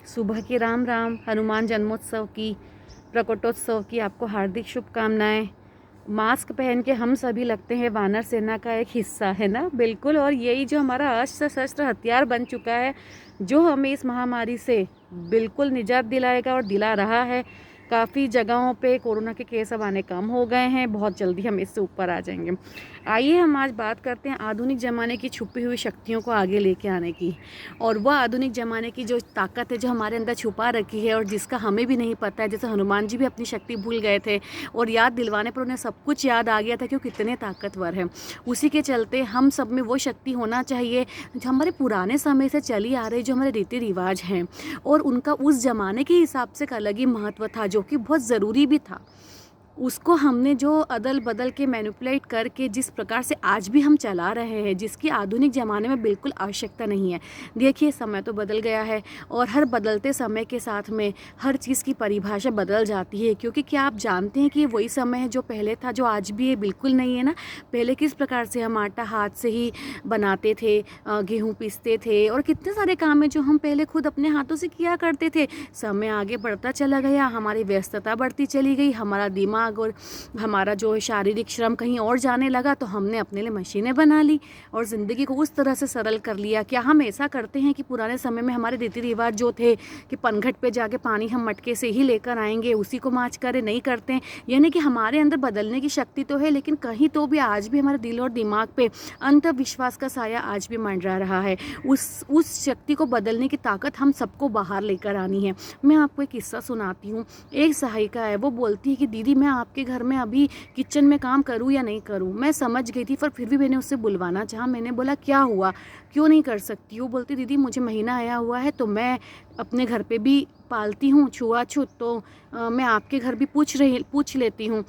सुबह के राम राम। हनुमान जन्मोत्सव की, प्रकटोत्सव की आपको हार्दिक शुभकामनाएं। मास्क पहन के हम सभी लगते हैं वानर सेना का एक हिस्सा, है ना? बिल्कुल। और यही जो हमारा अस्त्र शस्त्र हथियार बन चुका है, जो हमें इस महामारी से बिल्कुल निजात दिलाएगा और दिला रहा है। काफ़ी जगहों पे कोरोना के केस अब आने कम हो गए हैं, बहुत जल्दी हम इससे ऊपर आ जाएंगे। आइए हम आज बात करते हैं आधुनिक ज़माने की छुपी हुई शक्तियों को आगे लेके आने की, और वह आधुनिक ज़माने की जो ताकत है जो हमारे अंदर छुपा रखी है और जिसका हमें भी नहीं पता है। जैसे हनुमान जी भी अपनी शक्ति भूल गए थे और याद दिलवाने पर उन्हें सब कुछ याद आ गया था कि वो कितने ताकतवर हैं। उसी के चलते हम सब में वो शक्ति होना चाहिए जो हमारे पुराने समय से चली आ रही, जो हमारे रीति रिवाज हैं, और उनका उस ज़माने के हिसाब से एक अलग ही महत्व था जो कि बहुत ज़रूरी भी था। उसको हमने जो अदल बदल के मैनिपुलेट करके जिस प्रकार से आज भी हम चला रहे हैं, जिसकी आधुनिक ज़माने में बिल्कुल आवश्यकता नहीं है। देखिए, समय तो बदल गया है और हर बदलते समय के साथ में हर चीज़ की परिभाषा बदल जाती है। क्योंकि क्या आप जानते हैं कि वही समय है जो पहले था, जो आज भी है? बिल्कुल नहीं है ना। पहले किस प्रकार से हम आटा हाथ से ही बनाते थे, गेहूँ पीसते थे, और कितने सारे काम है जो हम पहले खुद अपने हाथों से किया करते थे। समय आगे बढ़ता चला गया, हमारी व्यस्तता बढ़ती चली गई, हमारा दिमाग और हमारा जो शारीरिक श्रम कहीं और जाने लगा, तो हमने अपने लिए मशीनें बना ली और ज़िंदगी को उस तरह से सरल कर लिया। क्या हम ऐसा करते हैं कि पुराने समय में हमारे रीति रिवाज जो थे कि पनघट पे जाके पानी हम मटके से ही लेकर आएंगे, उसी को माँच करें? नहीं करते हैं। यानी कि हमारे अंदर बदलने की शक्ति तो है, लेकिन कहीं तो भी आज भी हमारे दिल और दिमाग पे अंधविश्वास का साया आज भी मंडरा रहा है। उस शक्ति को बदलने की ताकत हम सबको बाहर लेकर आनी है। मैं आपको एक किस्सा सुनाती हूँ। एक सहायिका है, वो बोलती है कि दीदी, मैं आपके घर में अभी किचन में काम करूँ या नहीं करूँ? मैं समझ गई थी, पर फिर भी मैंने उससे बुलवाना चाहा। मैंने बोला, क्या हुआ, क्यों नहीं कर सकती हो? बोलती, दीदी मुझे महीना आया हुआ है, तो मैं अपने घर पे भी पालती हूँ छुआछूत, तो मैं आपके घर भी पूछ लेती हूँ।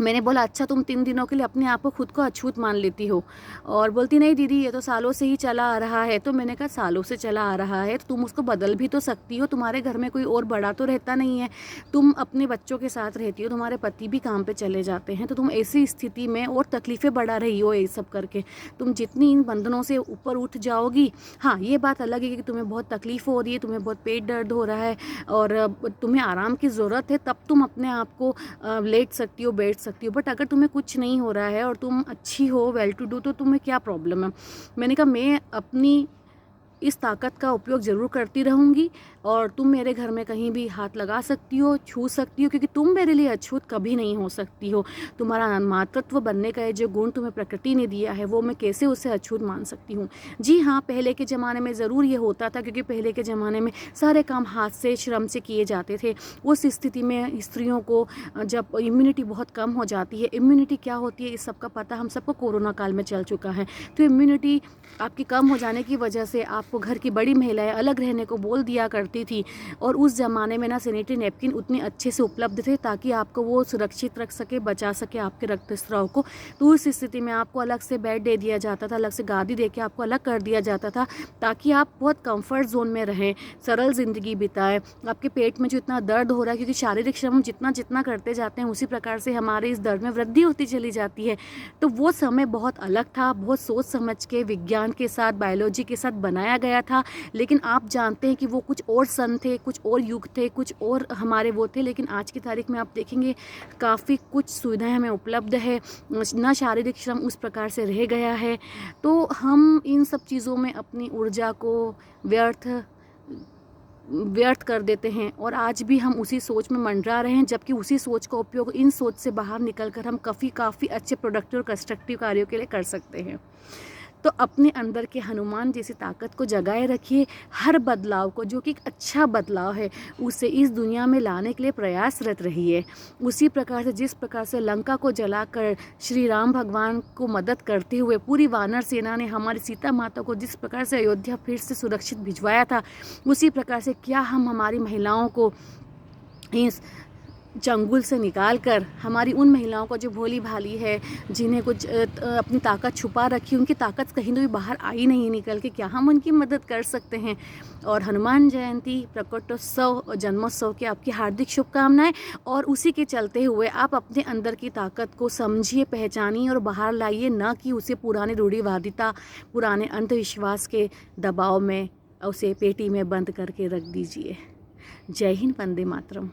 मैंने बोला, अच्छा, तुम 3 दिनों के लिए अपने आप को खुद को अछूत मान लेती हो? और बोलती, नहीं दीदी, ये तो सालों से ही चला आ रहा है। तो मैंने कहा, सालों से चला आ रहा है तो तुम उसको बदल भी तो सकती हो। तुम्हारे घर में कोई और बड़ा तो रहता नहीं है, तुम अपने बच्चों के साथ रहती हो, तुम्हारे पति भी काम पे चले जाते हैं, तो तुम ऐसी स्थिति में और तकलीफ़ें बढ़ा रही हो ये सब करके। तुम जितनी इन बंधनों से ऊपर उठ जाओगी, हाँ ये बात अलग है कि तुम्हें बहुत तकलीफ़ हो रही है, तुम्हें बहुत पेट दर्द हो रहा है और तुम्हें आराम की ज़रूरत है, तब तुम अपने आप को लेट सकती हो, बैठ सकती हो। बट अगर तुम्हें कुछ नहीं हो रहा है और तुम अच्छी हो, वेल टू डू, तो तुम्हें क्या प्रॉब्लम है? मैंने कहा, मैं अपनी इस ताकत का उपयोग ज़रूर करती रहूँगी और तुम मेरे घर में कहीं भी हाथ लगा सकती हो, छू सकती हो, क्योंकि तुम मेरे लिए अछूत कभी नहीं हो सकती हो। तुम्हारा मातृत्व बनने का जो गुण तुम्हें प्रकृति ने दिया है, वो मैं कैसे उसे अछूत मान सकती हूँ? जी हाँ, पहले के ज़माने में ज़रूर ये होता था, क्योंकि पहले के ज़माने में सारे काम हाथ से, श्रम से किए जाते थे। उस स्थिति में स्त्रियों को जब इम्यूनिटी बहुत कम हो जाती है, इम्यूनिटी क्या होती है इस सब का पता हम सबको कोरोना काल में चल चुका है। तो इम्यूनिटी आपकी कम हो जाने की वजह से आपको घर की बड़ी महिलाएं अलग रहने को बोल दिया करती थी, और उस ज़माने में ना सैनिटरी नैपकिन उतने अच्छे से उपलब्ध थे ताकि आपको वो सुरक्षित रख सके, बचा सके आपके रक्तस्राव को। तो उस स्थिति में आपको अलग से बेड दे दिया जाता था, अलग से गादी दे के आपको अलग कर दिया जाता था, ताकि आप बहुत कंफर्ट जोन में रहें, सरल ज़िंदगी बिताएं। आपके पेट में जो इतना दर्द हो रहा है, क्योंकि शारीरिक श्रम जितना जितना करते जाते हैं, उसी प्रकार से हमारे इस दर्द में वृद्धि होती चली जाती है। तो वो समय बहुत अलग था, बहुत सोच समझ के, विज्ञान के साथ, बायोलॉजी के साथ बनाया गया था। लेकिन आप जानते हैं कि वो कुछ और सन थे, कुछ और युग थे, कुछ और हमारे वो थे। लेकिन आज की तारीख में आप देखेंगे काफ़ी कुछ सुविधाएं हमें उपलब्ध है, ना शारीरिक श्रम उस प्रकार से रह गया है। तो हम इन सब चीज़ों में अपनी ऊर्जा को व्यर्थ कर देते हैं, और आज भी हम उसी सोच में मंडरा रहे हैं, जबकि उसी सोच का उपयोग इन सोच से बाहर निकलकर हम काफ़ी अच्छे प्रोडक्टिव और कंस्ट्रक्टिव कार्यों के लिए कर सकते हैं। तो अपने अंदर के हनुमान जैसी ताकत को जगाए रखिए। हर बदलाव को, जो कि एक अच्छा बदलाव है, उसे इस दुनिया में लाने के लिए प्रयासरत रहिए। उसी प्रकार से जिस प्रकार से लंका को जलाकर श्री राम भगवान को मदद करते हुए पूरी वानर सेना ने हमारी सीता माता को जिस प्रकार से अयोध्या फिर से सुरक्षित भिजवाया था, उसी प्रकार से क्या हम हमारी महिलाओं को इस चंगुल से निकाल कर, हमारी उन महिलाओं को जो भोली भाली है, जिन्हें कुछ अपनी ताकत छुपा रखी, उनकी ताकत कहीं तो भी बाहर आई नहीं निकल के, क्या हम उनकी मदद कर सकते हैं? और हनुमान जयंती, प्रकटोत्सव और जन्मोत्सव की आपकी हार्दिक शुभकामनाएं। और उसी के चलते हुए आप अपने अंदर की ताकत को समझिए, पहचानिए और बाहर लाइए, ना कि उसे पुरानी रूढ़िवादिता, पुराने अंधविश्वास के दबाव में और उसे पेटी में बंद करके रख दीजिए। जय हिंद, वंदे मातरम।